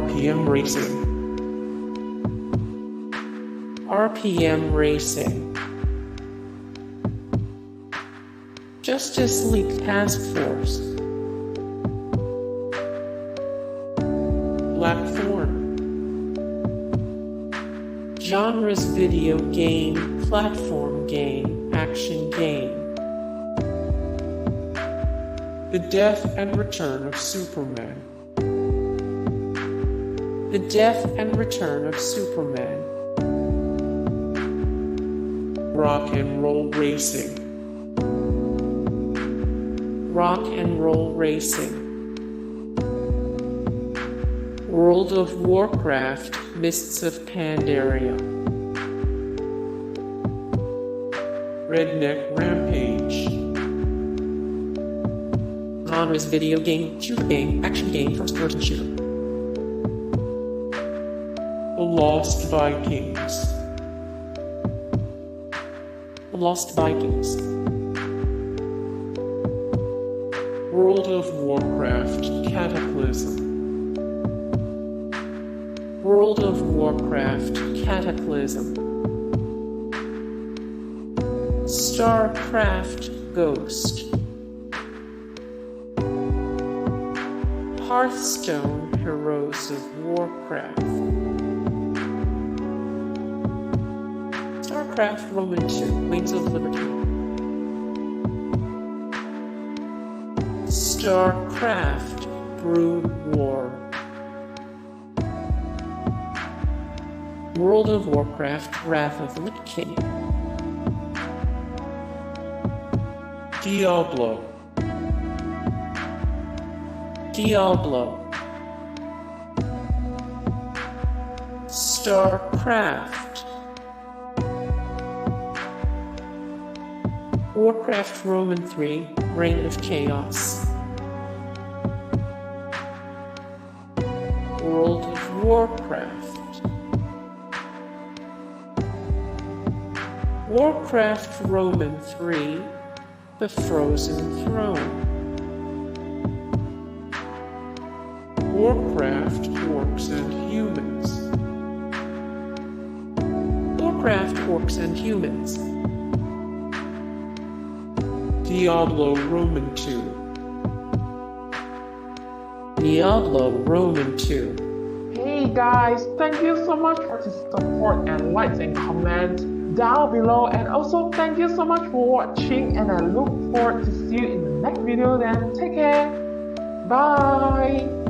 RPM Racing. RPM Racing. Justice League Task Force. Blackthorne. Genres: video game, platform game, action game. The Death and Return of Superman. The Death and Return of Superman. Rock and Roll Racing. Rock and Roll Racing. World of Warcraft, Mists of Pandaria. Redneck Rampage. Genres: video game, shooter game, action game, first-person shooter. The Lost Vikings. The Lost Vikings. World of Warcraft, Cataclysm. World of Warcraft, Cataclysm. StarCraft, Ghost. Hearthstone, Heroes of Warcraft. StarCraft Roman II, Wings of Liberty. StarCraft Brood War. World of Warcraft, Wrath of the Lich King. Diablo. Diablo. StarCraft. Warcraft Roman III, Reign of Chaos. World of Warcraft. Warcraft Roman III, The Frozen Throne. Warcraft Orcs and Humans. Warcraft Orcs and Humans. Diablo Roman II. Diablo Roman II. Hey guys, thank you so much for the support and likes and comments down below, and also thank you so much for watching, and I look forward to see you in the next video. Then take care. Bye.